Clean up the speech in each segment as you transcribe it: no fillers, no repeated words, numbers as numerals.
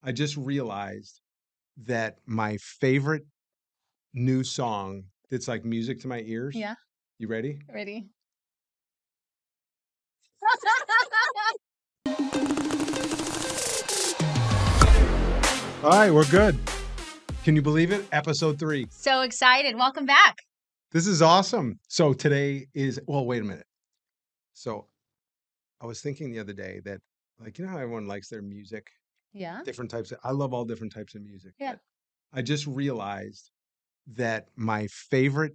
I just realized that my favorite new song that's like music to my ears. Yeah. You ready? Ready. All right, we're good. Can you believe it? Episode 3. So excited. Welcome back. This is awesome. So today is, well, wait a minute. So I was thinking the other day that, like, you know how everyone likes their music, Yeah. different types I love all different types of music. Yeah. But I just realized that my favorite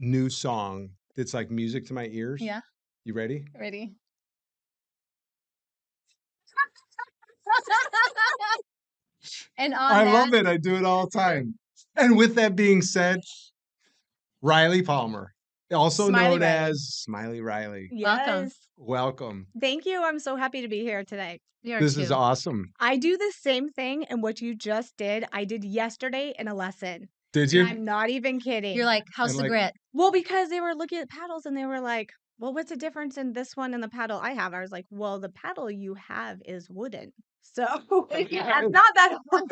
new song that's like music to my ears. Yeah. You ready? Ready. And on I that, love it. I do it all the time. And with that being said, Riley Palmer, also Smiley known Riley. as Smiley Riley. Welcome. Yes. Welcome. Thank you. I'm so happy to be here today. You're This too. is awesome. I do the same thing, and what you just did, I did yesterday in a lesson. Did And you? I'm not even kidding. You're like, how's And the like- grit? well, because they were looking at paddles and they were like, well, what's the difference in this one and the paddle I have? I was like, well, the paddle you have is wooden. So it's not that hard.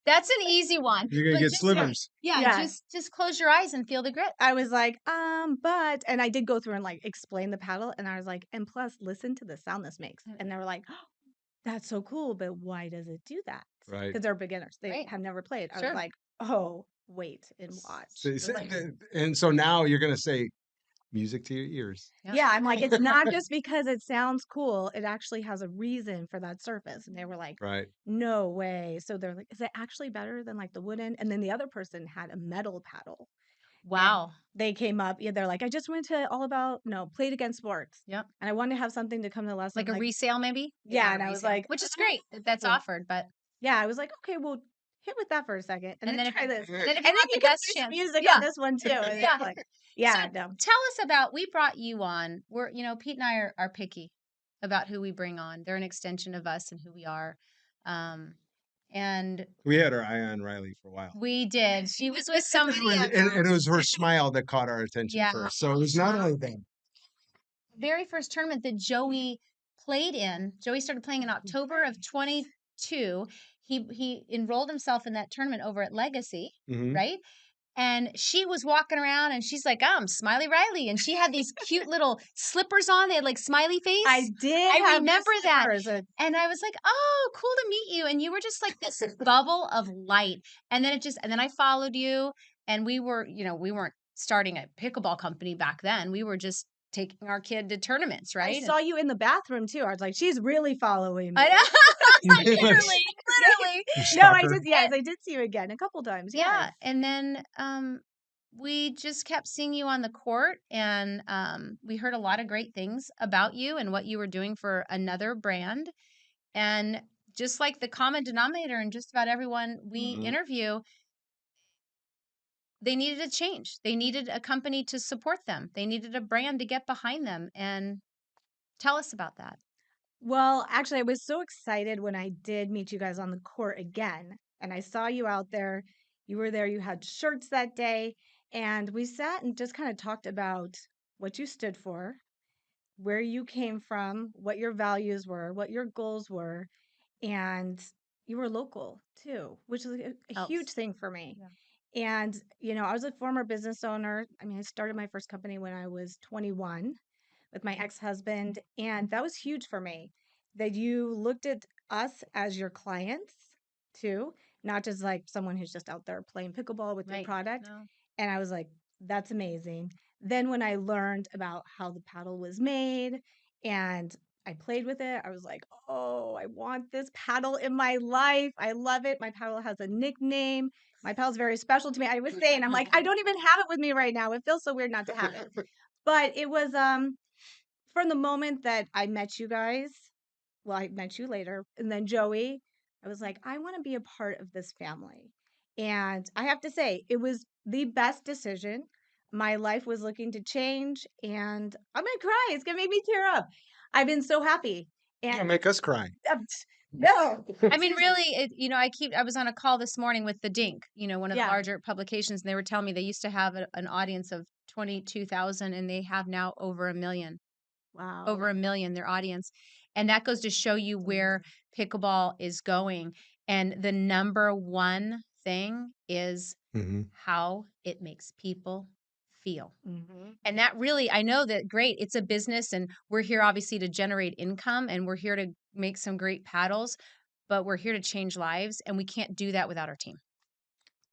That's an easy one. You're gonna But get just- slivers. Yeah, Yeah. just close your eyes and feel the grit. I was like, but, and I did go through and like explain the paddle, and I was like, and plus, listen to the sound this makes. And they were like, oh, that's so cool, but why does it do that? Right. Because they're beginners. They Right. have never played. I Sure. was like, oh, wait and watch. And so now you're gonna say music to your ears. Yeah, I'm like, it's not just because it sounds cool. It actually has a reason for that surface. And they were like, Right. no way. So they're like, is it actually better than like the wooden? And then the other person had a metal paddle. Wow. They came up, yeah, they're like, I just went to Played Against Sports. Yep. And I wanted to have something to come to the lesson. Like a resale, maybe? Yeah, Not and a I was resale, like, which is great that that's Yeah. offered, but yeah, I was like, okay, well, hit with that for a second, and, And then then if try you- this. then if you And then want you the can best switch chance. music Yeah. on this one too. And Yeah. it's like, yeah, So no. tell us about, we brought you on. We're, Pete and I are picky about who we bring on. They're an extension of us and who we are. And We had our eye on Riley for a while. we did. She was with somebody else. And it was her smile that caught our attention Yeah. first. So it was not only that. Very first tournament that Joey played in. Joey started playing in October of 22. He enrolled himself in that tournament over at Legacy, Mhm. right? And she was walking around and she's like, I'm Smiley Riley. And she had these cute little slippers on. They had like smiley face. I did. I have remember that. slippers. And I was like, oh, cool to meet you. And you were just like this bubble of light. And then then I followed you, and we were, we weren't starting a pickleball company back then. We were just taking our kid to tournaments, right? I saw you in the bathroom too. I was like, she's really following me. I know. literally. No, I did see you again a couple times. Yeah. Yes. And then we just kept seeing you on the court, and we heard a lot of great things about you and what you were doing for another brand. And just like the common denominator in just about everyone we Mhm. interview, they needed a change. They needed a company to support them. They needed a brand to get behind them. And tell us about that. Well, actually, I was so excited when I did meet you guys on the court again, and I saw you out there. You were there, you had shirts that day, and we sat and just kind of talked about what you stood for, where you came from, what your values were, what your goals were, and you were local too, which is a Helps. huge thing for me. Yeah. And, I was a former business owner. I mean, I started my first company when I was 21 with my ex-husband, and that was huge for me, that you looked at us as your clients too, not just like someone who's just out there playing pickleball with your Right. product. No. And I was like, that's amazing. Then when I learned about how the paddle was made and I played with it, I was like, oh, I want this paddle in my life. I love it. My paddle has a nickname. My paddle's very special to me. I was saying, I'm like, I don't even have it with me right now. It feels so weird not to have it. But it was from the moment that I met you guys, well, I met you later, and then Joey, I was like, I want to be a part of this family. And I have to say, it was the best decision. My life was looking to change, and I'm gonna cry. It's gonna make me tear up. I've been so happy. You're gonna And make us cry. no, I mean, really, I was on a call this morning with the Dink, one of the Yeah. larger publications, and they were telling me they used to have an audience of 22,000, and they have now over 1 million. wow, Over 1 million, their audience. And that goes to show you where pickleball is going. And the number one thing is Mhm. how it makes people feel. Mhm. And that really, I know that great, it's a business and we're here obviously to generate income and we're here to make some great paddles, but we're here to change lives and we can't do that without our team.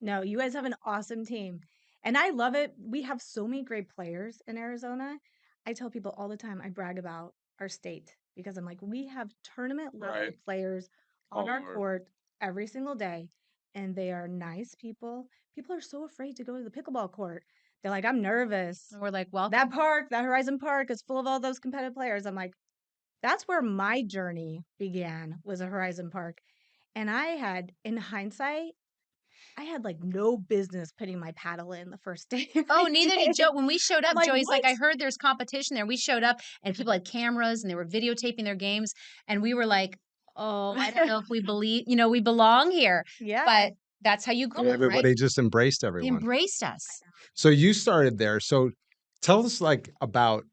No, you guys have an awesome team. And I love it. We have so many great players in Arizona. I tell people all the time, I brag about our state because I'm like, we have tournament level Right. players on All our over. court every single day. And they are nice people. People are so afraid to go to the pickleball court. They're like, I'm nervous. And we're like, welcome. That park, that Horizon Park is full of all those competitive players. I'm like, that's where my journey began, was a Horizon Park. And I had, in hindsight, I had, like, no business putting my paddle in the first day Oh, every neither did day. Joe. When we showed I'm up, like, Joey's like, "What?" I heard there's competition there. We showed up and people had cameras and they were videotaping their games. And we were like, oh, I don't know if we believe, we belong here. Yeah. But that's how you grow, right? Everybody just embraced They everyone. embraced us. So you started there. So tell us like about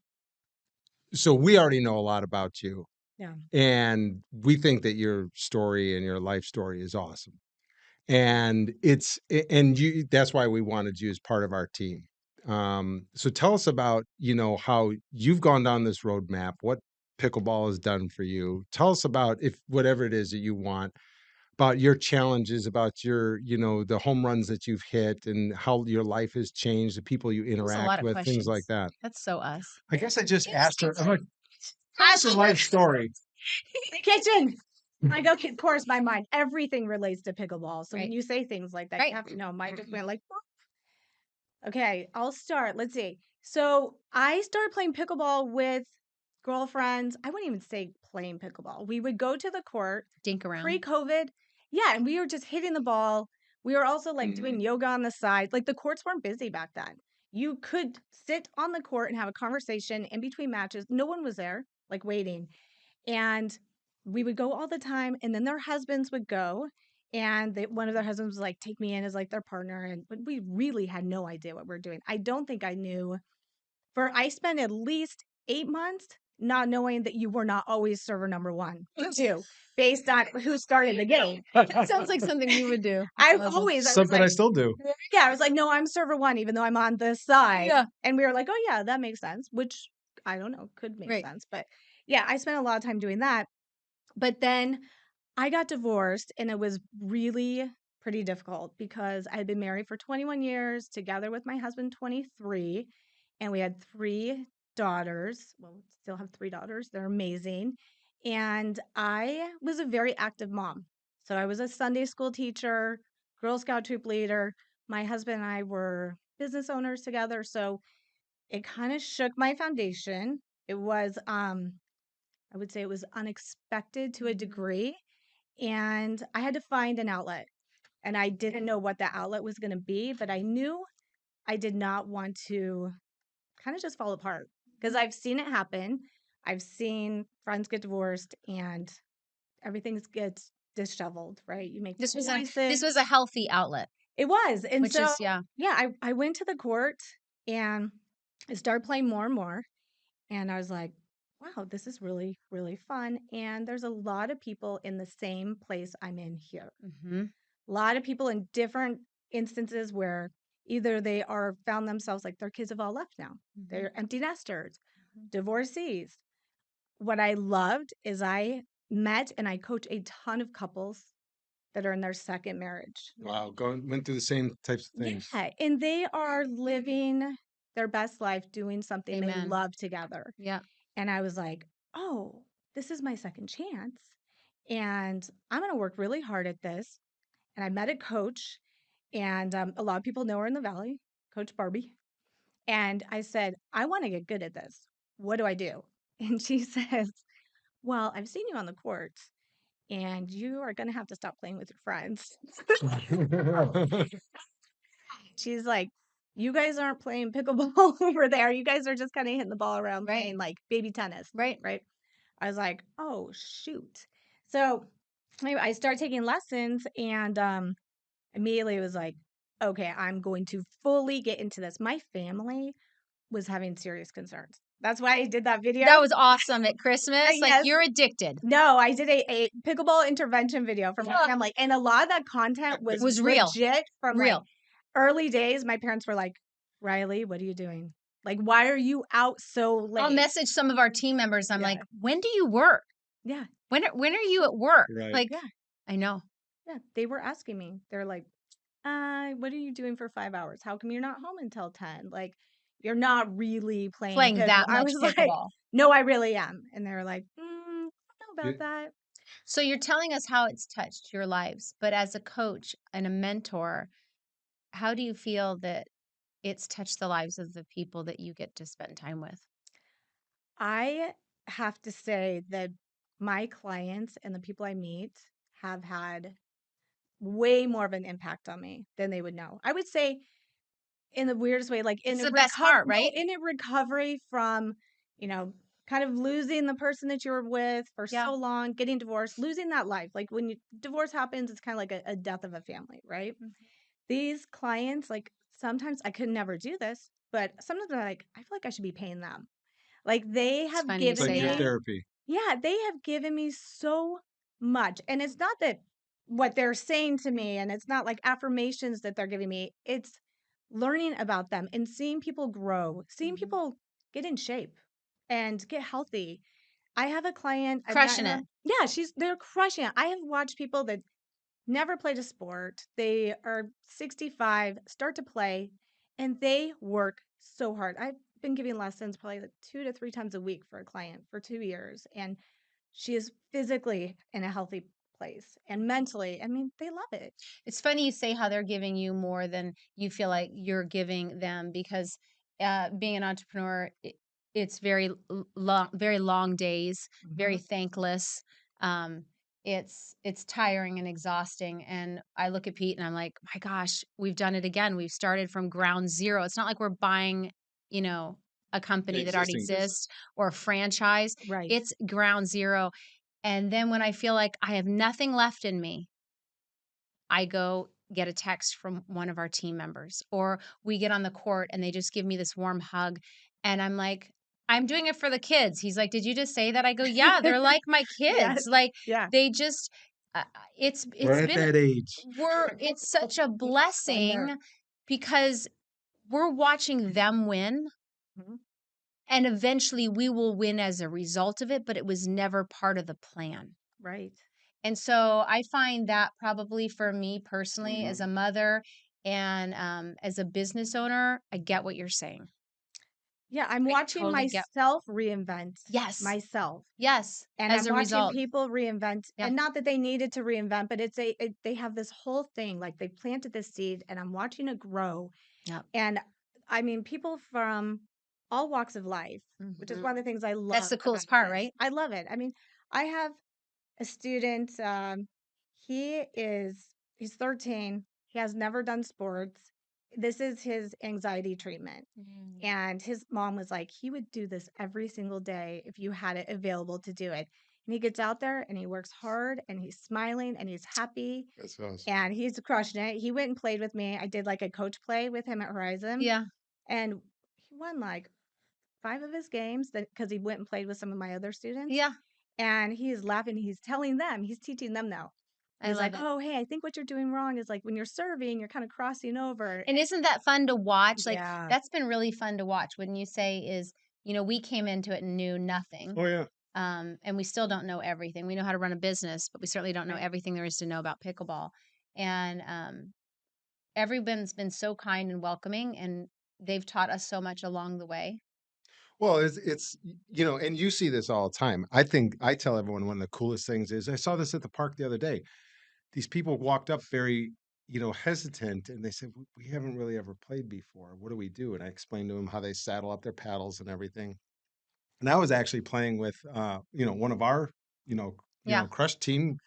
so we already know a lot about you Yeah. and we think that your story and your life story is awesome. And and you that's why we wanted you as part of our team. So tell us about, how you've gone down this roadmap, what pickleball has done for you. Tell us about if whatever it is that you want, about your challenges, about your, the home runs that you've hit and how your life has changed, the people you That was a lot interact of with, things like questions. that. That's so us. I guess I just asked her, I'm like, tell us your life story. Kitchen. I go, of course, my mind, everything relates to pickleball. So when Right. you say things like that, you Right. have to know. Mine just went like, okay, I'll start. Let's see. So I started playing pickleball with girlfriends. I wouldn't even say playing pickleball. We would go to the court Dink around. pre-COVID. Yeah, and we were just hitting the ball. We were also like doing yoga on the side. Like the courts weren't busy back then. You could sit on the court and have a conversation in between matches. No one was there, like waiting. And we would go all the time, and then their husbands would go, and one of their husbands was like, take me in as like their partner. And but we really had no idea what we are doing. I don't think I knew. I spent at least 8 months not knowing that you were not always server number one, two, based on who started the game. That sounds like something we would do. I Love it. always, I was Something I like, still do. yeah, I was like, no, I'm server one, even though I'm on this side. Yeah. And we were like, oh, yeah, that makes sense, which I don't know, could make Right. sense. But yeah, I spent a lot of time doing that. But then I got divorced and it was really pretty difficult because I had been married for 21 years, together with my husband 23, and we had 3 daughters. Well, we still have 3 daughters. They're amazing. And I was a very active mom. So I was a Sunday school teacher, Girl Scout troop leader. My husband and I were business owners together. So it kind of shook my foundation. It was I would say it was unexpected to a degree, and I had to find an outlet. And I didn't know what that outlet was going to be, but I knew I did not want to kind of just fall apart because I've seen it happen. I've seen friends get divorced and everything gets disheveled, right? You make This was choices. a healthy outlet, It was. And which so, is yeah. yeah, I went to the court and I started playing more and more. And I was like, wow, this is really, really fun. And there's a lot of people in the same place I'm in here. Mm-hmm. A lot of people in different instances where either they are found themselves like their kids have all left now. Mm-hmm. They're empty nesters, Mm-hmm. divorcees. What I loved is I met and I coach a ton of couples that are in their second marriage. Wow, went through the same types of things. Yeah, and they are living their best life doing something they Amen. love together. Yeah. And I was like, oh, this is my second chance. And I'm going to work really hard at this. And I met a coach, and a lot of people know her in the Valley, Coach Barbie. And I said, I want to get good at this. What do I do? And she says, well, I've seen you on the court, and you are going to have to stop playing with your friends. She's like, you guys aren't playing pickleball over there. You guys are just kind of hitting the ball around Right. playing like baby tennis. Right. Right. I was like, oh, shoot. So anyway, I started taking lessons and immediately it was like, okay, I'm going to fully get into this. My family was having serious concerns. That's why I did that video. That was awesome at Christmas. Like, Yes. you're addicted. No, I did a pickleball intervention video for my family, and a lot of that content was Was real. legit from, like, Real. early days. My parents were like, "Riley, what are you doing? Like, why are you out so I'll late?" message some of our team members. I'm Yeah. like, "When do you work? Yeah, When are you at work?" Right. Like, yeah, I know. yeah. They were asking me. They're like, what are you doing for 5 hours? How come you're not home until 10? Like, you're not really playing Playing pickle." that I much was like, pickleball. "No, I really am." And they were like, I don't know about It that." So you're telling us how it's touched your lives, but as a coach and a mentor, how do you feel that it's touched the lives of the people that you get to spend time with? I have to say that my clients and the people I meet have had way more of an impact on me than they would know. I would say in the weirdest way, like It's in a the best part, no, right? in a recovery from, kind of losing the person that you were with for Yeah. so long, getting divorced, losing that life. Like when divorce happens, it's kind of like a death of a family, right? Mhm. These clients, like sometimes I could never do this, but sometimes I'm like, I feel like I should be paying them. Like they It's have funny you it's given like say your that. me therapy. yeah, they have given me so much. And it's not that what they're saying to me, and it's not like affirmations that they're giving me. It's learning about them and seeing people grow, seeing Mhm. people get in shape and get healthy. I have a client, I've met Crushing her. it. Yeah, they're crushing it. I have watched people that never played a sport. They are 65, start to play, and they work so hard. I've been giving lessons probably like 2 to 3 times a week for a client for 2 years. And she is physically in a healthy place and mentally. I mean, they love it. It's funny you say how they're giving you more than you feel like you're giving them because being an entrepreneur, it's very long days, very Mhm. thankless. Um, it's tiring and exhausting. And I look at Pete and I'm like, my gosh, we've done it again. We've started from ground zero. It's not like we're buying, you know, a The company that already existing business. exists or a franchise. Right. It's ground zero. And then when I feel like I have nothing left in me, I go get a text from one of our team members, or we get on the court and they just give me this warm hug. And I'm like, I'm doing it for the kids. He's like, did you just say that? I go, yeah, they're like my Yes. kids. Like Yeah. they just, We're it's at been, that age. it's such a And they're blessing because we're watching them win Mhm. and eventually we will win as a result of it, but it was never part of the plan. Right. And so I find that probably for me personally, as Mhm. a mother and as a business owner, I get what you're saying. Yeah. I'm I watching totally get. myself reinvent Yes, myself. yes. And As I'm a watching result, people reinvent, yeah, and not that they needed to reinvent, but they have this whole thing. Like they planted this seed, and I'm watching it grow. yeah. And I mean, people from all walks of life, which is Hmm. one of the things I That's love the about coolest part, this. right? I love it. I mean, I have a student, he he's 13. He has never done sports. This is his anxiety treatment. Mm. And his mom was like, he would do this every single day if you had it available to do it. And he gets out there and he works hard and he's smiling and he's happy That's awesome. and he's crushing it. He went and played with me. I did like a coach play with him at Horizon, Yeah, and he won like 5 of his games because he went and played with some of my other students. yeah. And he's laughing. He's telling them, he's teaching them now. I He's like, love it. "Oh, hey, I think what you're doing wrong is like when you're serving, you're kind of crossing over." And isn't that fun to watch? Like Yeah, that's been really fun to watch. Wouldn't you say? Is we came into it and knew nothing. Oh yeah. And we still don't know everything. We know how to run a business, but we certainly don't know right. everything there is to know about pickleball. And everyone's been so kind and welcoming, and they've taught us so much along the way. Well, and you see this all the time. I think I tell everyone one of the coolest things is I saw this at the park the other day. These people walked up very, hesitant, and they said, We haven't really ever played before. What do we do?" And I explained to them how they saddle up their paddles and everything. And I was actually playing with, one of our, Yeah. crush team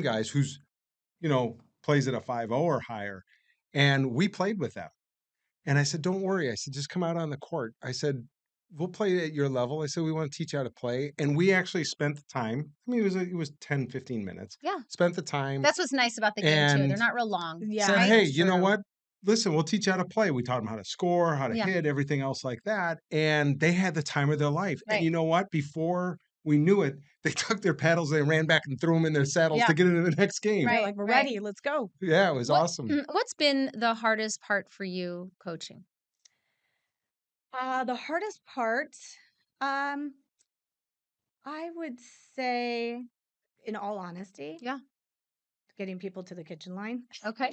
guys who's, plays at a 5-0 or higher, and we played with them. And I said, "Don't worry." I said, "Just come out on the court." I said, "We'll play at your level." I said, "We want to teach you how to play." And we actually spent the time. I mean, it was 10, 15 minutes. Yeah. Spent the time That's what's nice about the game too. They're and not real long, Yeah, said, right? "Hey, that's you know true. what? listen, we'll teach you how to play. We taught them how to score, how to Yeah. hit, everything else like that. And they had the time of their life. And Right. you know what? Before we knew it, they took their paddles, they ran back and threw them in their saddles Yeah. to get into the next game. They're Right. like, "We're Right. ready. Let's go." Yeah, it was What awesome. what's been the hardest part for you coaching? The hardest part, um, I would say, in all honesty, Yeah. getting people to the kitchen line. Okay.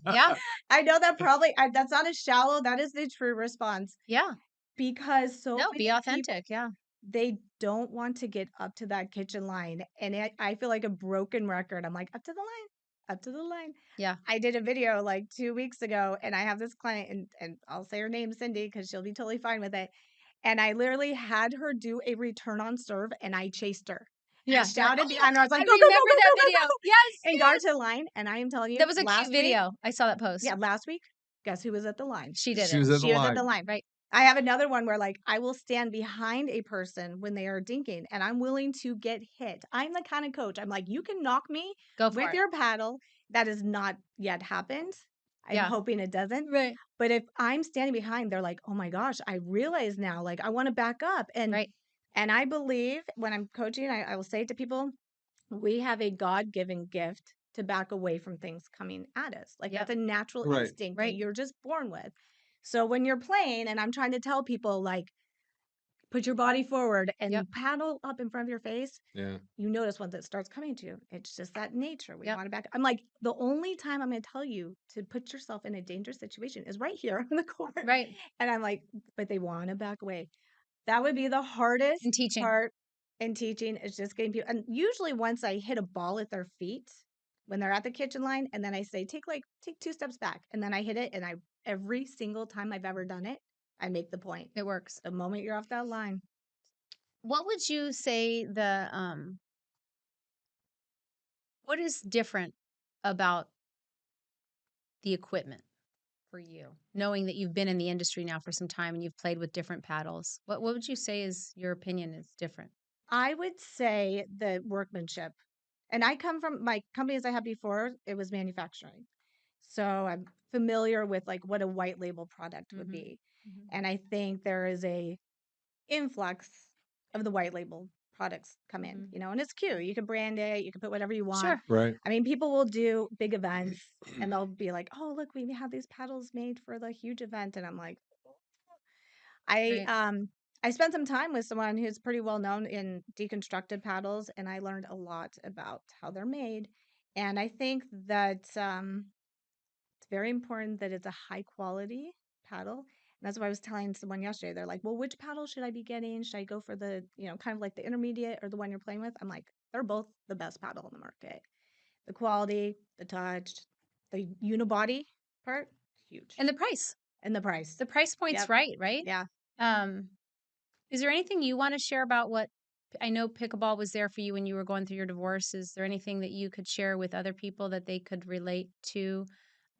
Yeah. I know that probably that's not as shallow. That is the true response Yeah. because so No, be many people authentic. Yeah. they don't want to get up to that kitchen line, and I feel like a broken record. I'm like, up to the line, up to the line. Yeah. I did a video like 2 weeks ago, and I have this client, and I'll say her name, Cindy, because she'll be totally fine with it. And I literally had her do a return on serve, and I chased her. And I Yeah. You're like, shouted oh, behind her. I was I like, go, go, go, remember go, that go, go, video. go, Yes. and got her to the line. And I am telling you, That was a cute last week, video. I saw that post. yeah, last week, guess who was at the line? She did She it. was at the She was at the line. line. Right. I have another one where like I will stand behind a person when they are dinking and I'm willing to get hit. I'm the kind of coach. I'm like, you can knock me Go for with it. your paddle. That has not yet happened. I'm Yeah. hoping it doesn't. Right. But if I'm standing behind, they're like, oh my gosh, I realize now, like I want to back up. Right. And I believe when I'm coaching, I will say to people, we have a God-given gift to back away from things coming at us. Like Yep. that's a natural Right. instinct that Right. you're just born with. So when you're playing, and I'm trying to tell people, like, put your body forward Yep. and paddle up in front of your face, Yeah. you notice once it starts coming to you, it's just that nature. We Yep. want to back. I'm like, the only time I'm going to tell you to put yourself in a dangerous situation is right here on the court. Right. And I'm like, but they want to back away. That would be the hardest And teaching. part in teaching is just getting people. And usually once I hit a ball at their feet when they're at the kitchen line, and then I say, take 2 steps back. And then I hit it. And every single time I've ever done it, I make the point. It works. The moment you're off that line. What would you say what is different about the equipment for you, knowing that you've been in the industry now for some time and you've played with different paddles? What would you say is your opinion is different? I would say the workmanship. And I come from my companies I had before, it was manufacturing. So I'm familiar with like what a white label product would Mhm. be. Mhm. And I think there is a influx of the white label products come in, Mhm. and it's cute. You can brand it, you can put whatever you want. Sure. Right. I mean, people will do big events and they'll be like, "Oh, look, we have these paddles made for the huge event." And I'm like, I Right. um I spent some time with someone who's pretty well known in deconstructed paddles and I learned a lot about how they're made. And I think that it's very important that it's a high quality paddle. And that's what I was telling someone yesterday. They're like, well, which paddle should I be getting? Should I go for the, kind of like the intermediate or the one you're playing with? I'm like, they're both the best paddle in the market. The quality, the touch, the unibody part, huge. And the price. And the price. The price point's Yep. right? Yeah. Um, is there anything you want to share about what I know pickleball was there for you when you were going through your divorce? Is there anything that you could share with other people that they could relate to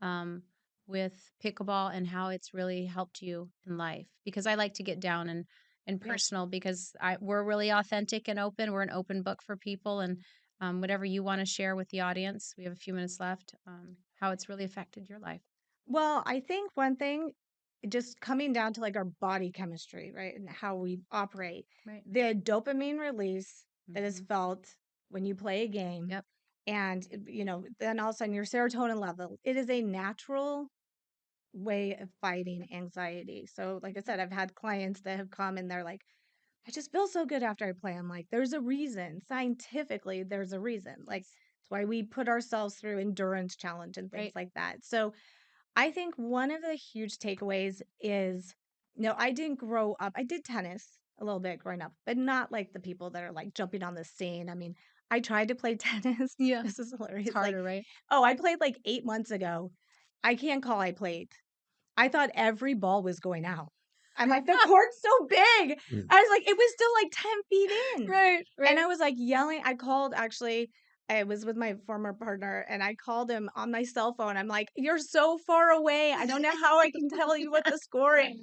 um, with pickleball and how it's really helped you in life? Because I like to get down and Yeah. personal because we're really authentic and open. We're an open book for people, and whatever you want to share with the audience, we have a few minutes left. How it's really affected your life. Well, I think one thing, just coming down to like our body chemistry, right? And how we operate, Right. the dopamine release that is Mhm. felt when you play a game. Yep. And, then all of a sudden your serotonin level, it is a natural way of fighting anxiety. So, like I said, I've had clients that have come and they're like, I just feel so good after I play. I'm like, there's a reason. Scientifically, there's a reason. Like, Yes. it's why we put ourselves through endurance challenge and things Right. like that. So, I think one of the huge takeaways is, I didn't grow up. I did tennis a little bit growing up, but not like the people that are like jumping on the scene. I mean, I tried to play tennis. Yeah. This is It's hilarious. Like, harder, right? oh, I played like 8 months ago. I can't call I played. I thought every ball was going out. I'm like, the court's so big. Mm. I was like, it was still like 10 feet in. Right. And Right. I was like yelling. I called actually I was with my former partner and I called him on my cell phone. I'm like, "You're so far away. I don't know how I can tell you what the score is."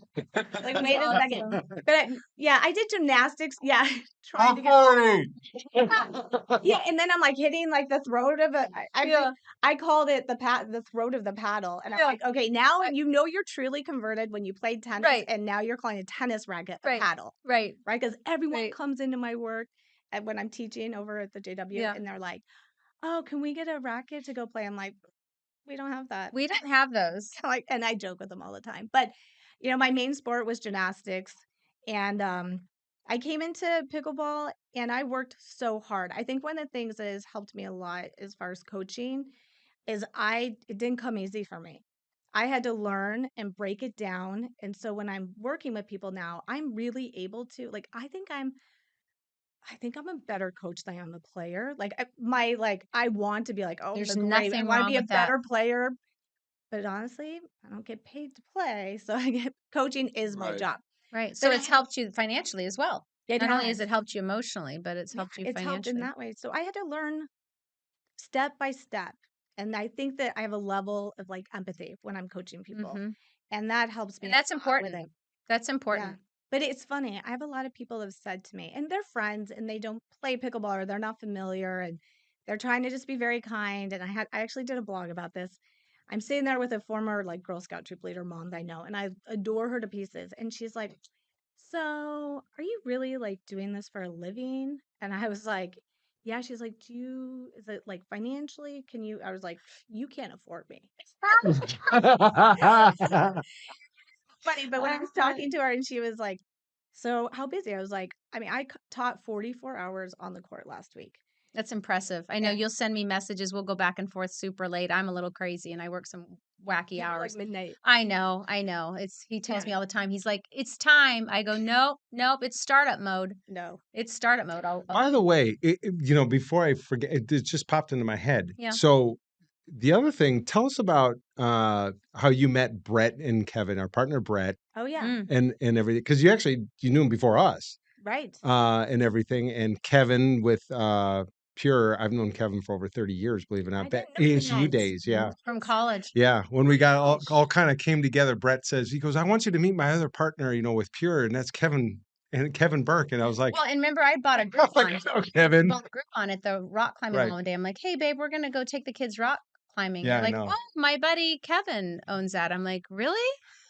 Like, That's wait a second. awesome. But yeah, I did gymnastics. Yeah, trying How to get funny! yeah, and then I'm like hitting like the throat of a Yeah. I called it the throat of the paddle. And I'm Yeah. like, okay, now Right. you know you're truly converted when you played tennis Right. and now you're calling a tennis racket a Right. paddle. Right. Right? Because everyone Right. comes into my work and when I'm teaching over at the JW Yeah. and they're like, "Oh, can we get a racket to go play?" I'm like, "We don't have that." We don't have those. Like, and I joke with them all the time. But my main sport was gymnastics, and I came into pickleball and I worked so hard. I think one of the things that has helped me a lot as far as coaching is it didn't come easy for me. I had to learn and break it down. And so when I'm working with people now, I'm really able to like I think I'm a better coach than I'm a player. Like I want to be like, oh, I'm There's a great. I nothing want to wrong be a with that. better player, but honestly, I don't get paid to play, so I get coaching is my Right. job. Right. So But I it's had helped you financially as well. it Not only has has. it helped you emotionally, but it's Yeah, helped you it's helped in financially. that way. So I had to learn step by step. And I think that I have a level of like empathy when I'm coaching people. Mhm. And that helps me And a that's lot with important. it. That's Yeah. important. But it's funny. I have a lot of people have said to me, and they're friends and they don't play pickleball or they're not familiar and they're trying to just be very kind. And I actually did a blog about this. I'm sitting there with a former like Girl Scout troop leader mom that I know, and I adore her to pieces. And she's like, "So, are you really like doing this for a living?" And I was like, "Yeah." She's like, is it like financially? Can you?" I was like, "You can't afford me." Funny, but when I was talking to her and she was like, "So, how busy?" I was like, "I mean, taught 44 hours on the court last week." That's impressive. I know And you'll send me messages. We'll go back and forth super late. I'm a little crazy and I work some wacky you were like hours. midnight. I know. I know. He tells Yeah. me all the time. He's like, "It's time." I go, "Nope, nope, it's startup mode. No. It's startup mode." By the way, before I forget, it just popped into my head. Yeah. So the other thing, tell us about how you met Brett and Kevin, our partner Brett, Oh yeah. Mm, and everything. Because you knew him before us, Right. and everything. And Kevin with Pure, I've known Kevin for over 30 years, believe it or I not. Back didn't know ASU that. days, yeah. from college. Yeah, when we got all Gosh. kind of came together, Brett says, he goes, "I want you to meet my other partner, with Pure, and that's Kevin Burke." And I was like, Well, and remember I bought a "I was Groupon. like, oh, Kevin." Bought a Groupon at the rock climbing Right. wall one day. I'm like, "Hey babe, we're gonna go take the kids rock climbing." Yeah, They're I like, know. "Oh, my buddy Kevin owns that." I'm like, "Really?"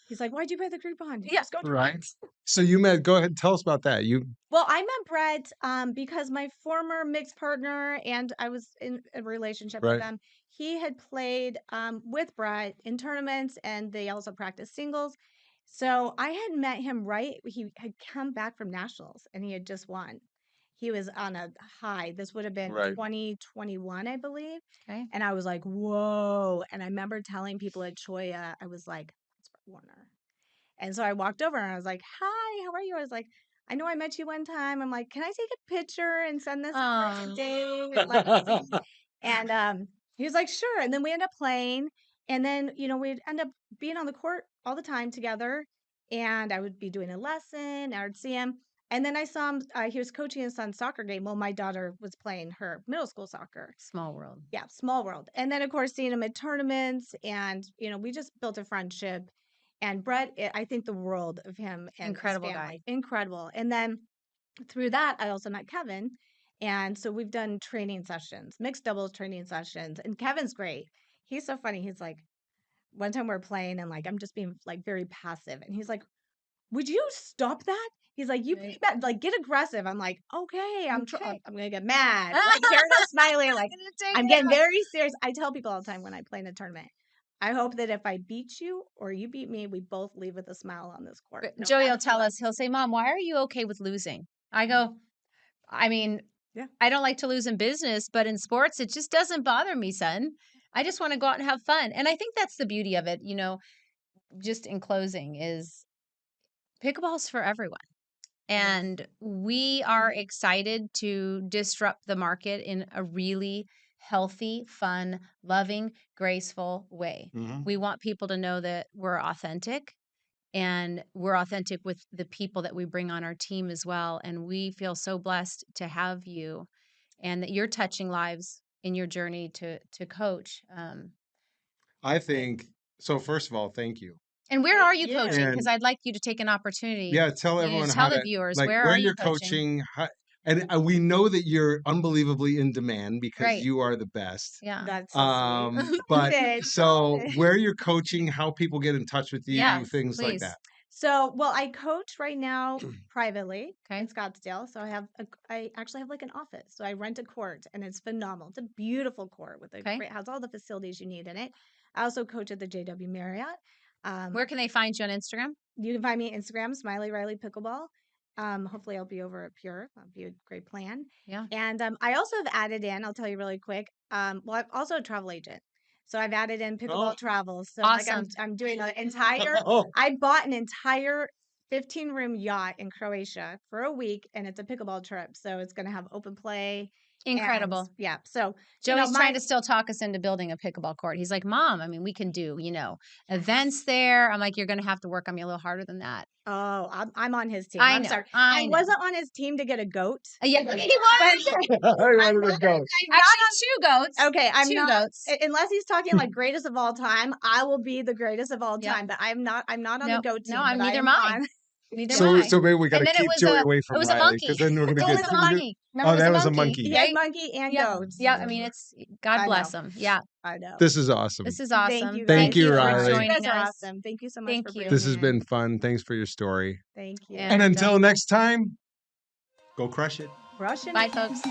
He's like, "Why'd you buy the Groupon? Yeah. Just go do Right. it." So you met go ahead, tell us about that. You Well, I met Brett because my former mixed partner and I was in a relationship with right. them. He had played with Brett in tournaments and they also practiced singles. So I had met him right. He had come back from nationals and he had just won. He was on a high. This would have been Right. 2021, I believe. Okay. And I was like, whoa. And I remember telling people at Choya, I was like, that's Brett Warner. And so I walked over and I was like, "Hi, how are you?" I was like, "I know I met you one time." I'm like, "Can I take a picture and send this to Oh, Dave and let him see?" And he was like, "Sure." And then we ended up playing, and then we'd end up being on the court all the time together. And I would be doing a lesson. I would see him, and then I saw him. He was coaching his son's soccer game. Well, my daughter was playing her middle school soccer. small world. Yeah, small world. And then of course seeing him at tournaments and we just built a friendship. And Brett, I think the world of him and his Incredible guy. family. Incredible. And then through that I also met Kevin. And so we've done training sessions, mixed doubles training sessions. And Kevin's great. He's so funny. He's like, one time we're playing and like I'm just being like very passive. And he's like, "Would you stop that?" He's like, "You play Right. bad, like get aggressive." I'm like, "Okay, Okay. I'm gonna get mad." Like Karen Smiley, like Gonna take I'm it getting out. very serious. I tell people all the time when I play in a tournament, I hope that if I beat you or you beat me, we both leave with a smile on this court. No Joey will matter tell what. us, he'll say, "Mom, why are you okay with losing?" I go, I mean, Yeah. I don't like to lose in business, but in sports, it just doesn't bother me, son. I just want to go out and have fun. And I think that's the beauty of it, just in closing, is pickleball's for everyone. It is. And we are excited to disrupt the market in a really healthy, fun, loving, graceful way. Mhm. We want people to know that we're authentic and we're authentic with the people that we bring on our team as well. And we feel so blessed to have you and that you're touching lives in your journey to coach. I think so. First of all, thank you. And where are Thank you coaching? you. Because And I'd like you to take an opportunity, yeah, tell you know, everyone tell how the to viewers, like where where are you you're coaching? coaching. And we know that you're unbelievably in demand because Right. you are the best. Yeah. That's so sweet. But Thanks. so where you're coaching, how people get in touch with you, Yes, things like please. that. So, well, I coach right now privately Okay. in Scottsdale. So I actually have like an office. So I rent a court and it's phenomenal. It's a beautiful court with a Okay. great, has all the facilities you need in it. I also coach at the JW Marriott. Where can they find you on Instagram? You can find me on Instagram, Smiley Riley Pickleball. Hopefully I'll be over at Pure. That'd be a great plan. Yeah. And I also have added in, I'll tell you really quick. Well, I'm also a travel agent. So I've added in Oh, pickleball travels. So like Awesome. I'm doing an entire oh, I bought an entire 15-room yacht in Croatia for a week and it's a pickleball trip. So it's gonna have open play and Incredible. yeah. So Joey's trying my to still talk us into building a pickleball court. He's like, Mom, I mean, we can do, you know, events there. I'm like, you're going to have to work on me a little harder than that. oh, I'm on his team. I I'm know. sorry. I I know. wasn't on his team to get a goat. Yeah. He But was. I I'm wanted to not, go. I'm Actually, two goats. not okay. I'm Two not goats. unless he's talking like greatest of all time. I will be the greatest of all Yep. time. But I'm not. I'm not on the No, goat no, team. I'm But I neither am am I. on. Neither am Yeah. So I. so maybe we got And to then keep Joey away it from was a Riley monkey. because then we're gonna It get. was a monkey. Remember, Oh, it was that a was a monkey. monkey. He Yeah. had monkey and Yeah. goats. Yeah. I mean, it's God I bless know. him. Yeah. I know. This is awesome. This is Thank awesome. you Thank guys Thank you, you so for much. Riley. You guys joining are us. awesome. Thank you so much Thank for you. This bringing has me been in. fun. Thanks for your story. Thank you. And And until next time, go crush it. Russian. bye, folks.